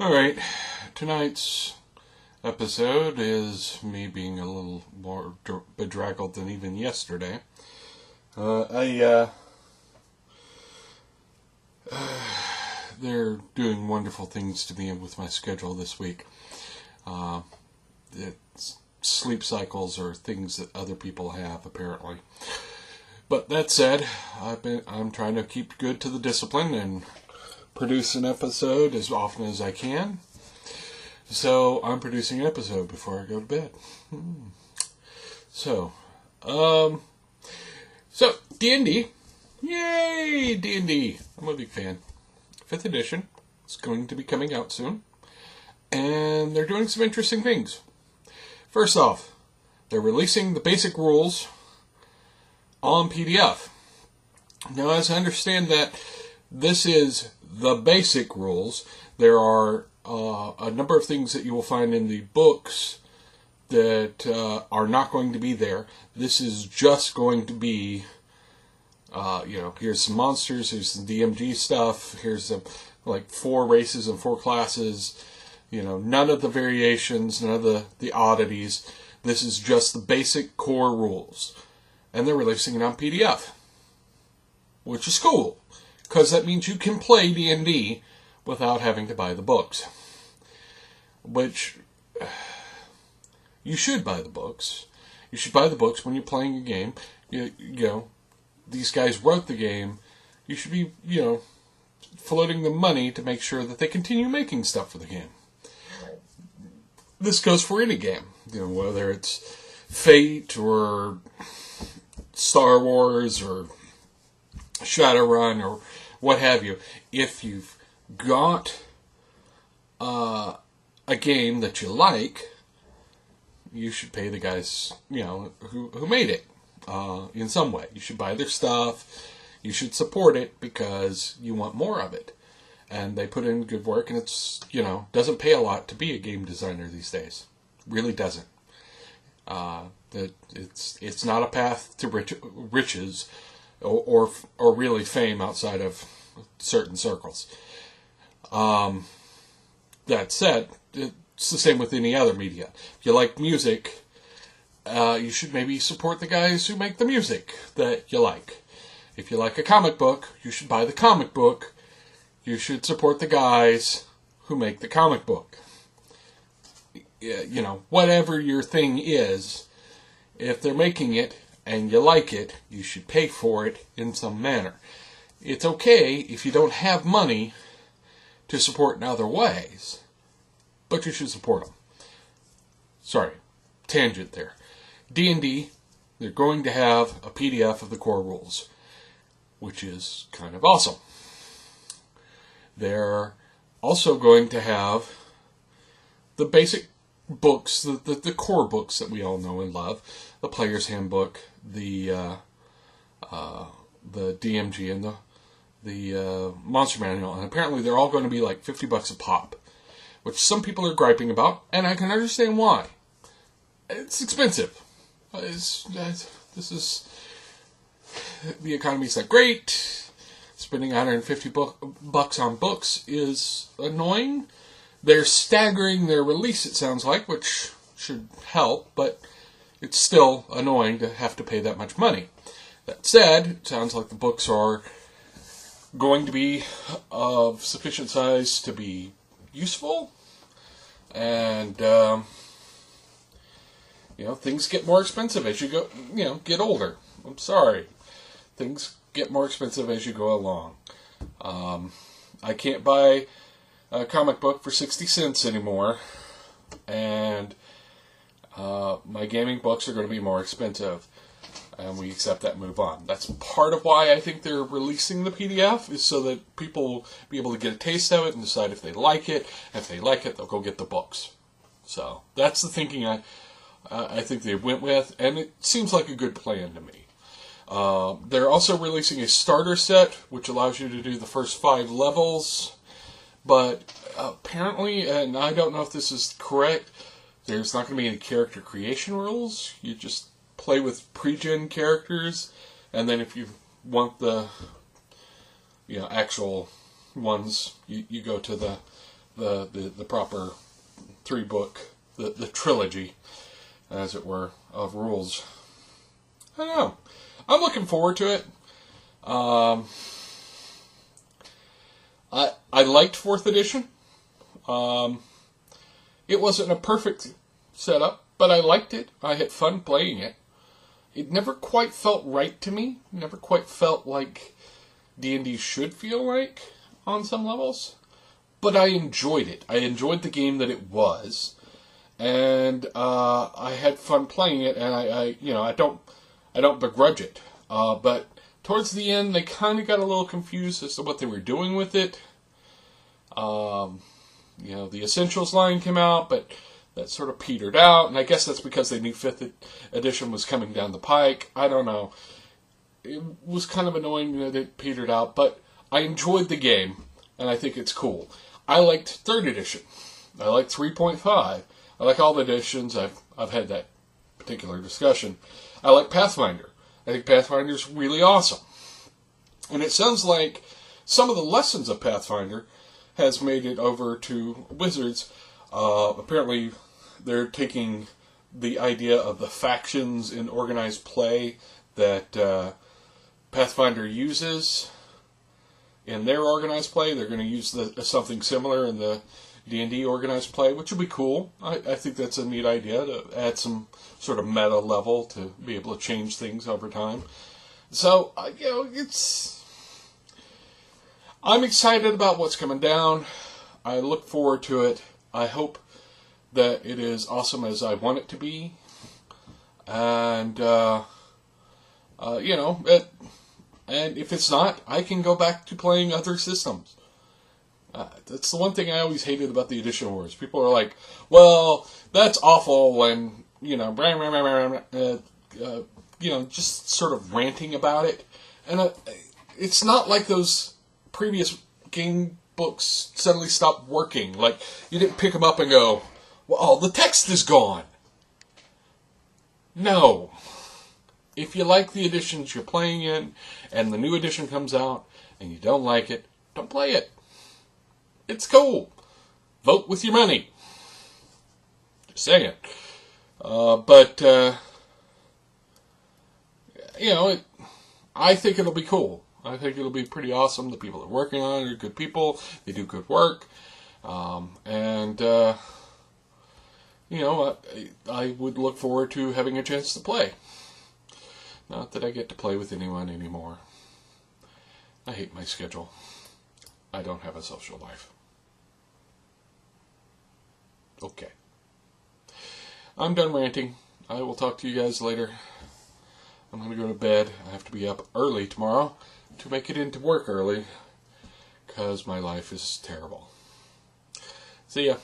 Alright, tonight's episode is me being a little more bedraggled than even yesterday. They're doing wonderful things to me with my schedule this week. Sleep cycles are things that other people have, apparently. But that said, I'm trying to keep good to the discipline and produce an episode as often as I can. So I'm producing an episode before I go to bed. So D&D. Yay, D&D. I'm a big fan. 5th edition. It's going to be coming out soon. And they're doing some interesting things. First off, they're releasing the basic rules on PDF. Now, as I understand that this is the basic rules, there are a number of things that you will find in the books that are not going to be there. This is just going to be, here's some monsters, here's some DMG stuff, here's like 4 races and 4 classes, none of the variations, none of the oddities. This is just the basic core rules. And they're releasing it on PDF, which is cool, because that means you can play D&D without having to buy the books. Which, you should buy the books. You should buy the books when you're playing a game. These guys wrote the game. You should be, floating the money to make sure that they continue making stuff for the game. This goes for any game, whether it's Fate or Star Wars or Shadowrun or what have you. If you've got a game that you like, you should pay the guys, who made it in some way. You should buy their stuff. You should support it because you want more of it. And they put in good work, and it's, doesn't pay a lot to be a game designer these days. Really doesn't. It's not a path to riches or really fame outside of certain circles. That said, it's the same with any other media. If you like music, you should maybe support the guys who make the music that you like. If you like a comic book, you should buy the comic book. You should support the guys who make the comic book. Whatever your thing is, if they're making it and you like it, you should pay for it in some manner. It's okay if you don't have money to support in other ways, but you should support them. Sorry, tangent there. D&D, they're going to have a PDF of the core rules, which is kind of awesome. They're also going to have the basic books, the core books that we all know and love, the Player's Handbook, the DMG, and the Monster Manual, and apparently they're all going to be like $50 a pop, which some people are griping about, and I can understand why. It's expensive. The economy's not great. Spending $150 on books is annoying. They're staggering their release, it sounds like, which should help, but it's still annoying to have to pay that much money. That said, it sounds like the books are going to be of sufficient size to be useful, and things get more expensive as you go, get older. I'm sorry. Things get more expensive as you go along. I can't buy a comic book for 60 cents anymore, and my gaming books are going to be more expensive, and we accept that and move on. That's part of why I think they're releasing the PDF, is so that people will be able to get a taste of it and decide if they like it. If they like it, they'll go get the books. So that's the thinking I think they went with, and it seems like a good plan to me. They're also releasing a starter set, which allows you to do the first 5 levels. But apparently, and I don't know if this is correct, there's not going to be any character creation rules. You just play with pre-gen characters, and then if you want the actual ones, you go to the the proper 3-book, the trilogy, as it were, of rules. I don't know. I'm looking forward to it. I liked 4th edition. It wasn't a perfect setup, but I liked it. I had fun playing it. It never quite felt right to me. Never quite felt like D&D should feel like on some levels. But I enjoyed it. I enjoyed the game that it was. And I had fun playing it, and I don't begrudge it. But towards the end, they kind of got a little confused as to what they were doing with it. The Essentials line came out, but that sort of petered out, and I guess that's because they knew 5th edition was coming down the pike. I don't know. It was kind of annoying that it petered out, but I enjoyed the game, and I think it's cool. I liked 3rd edition. I liked 3.5. I like all the editions. I've had that particular discussion. I like Pathfinder. I think Pathfinder's really awesome. And it sounds like some of the lessons of Pathfinder has made it over to Wizards. Apparently, they're taking the idea of the factions in organized play that Pathfinder uses in their organized play. They're going to use something similar in the D&D organized play, which would be cool. I think that's a neat idea to add some sort of meta level to be able to change things over time. So, I'm excited about what's coming down. I look forward to it. I hope that it is awesome as I want it to be. And, and if it's not, I can go back to playing other systems. That's the one thing I always hated about the edition wars. People are like, well, that's awful, and, just sort of ranting about it. And it's not like those previous game books suddenly stopped working. Like, you didn't pick them up and go, well, the text is gone. No. If you like the editions you're playing in, and the new edition comes out, and you don't like it, don't play it. It's cool. Vote with your money. Just saying. I think it'll be cool. I think it'll be pretty awesome. The people that are working on it are good people. They do good work. I would look forward to having a chance to play. Not that I get to play with anyone anymore. I hate my schedule. I don't have a social life. Okay. I'm done ranting. I will talk to you guys later. I'm going to go to bed. I have to be up early tomorrow to make it into work early because my life is terrible. See ya.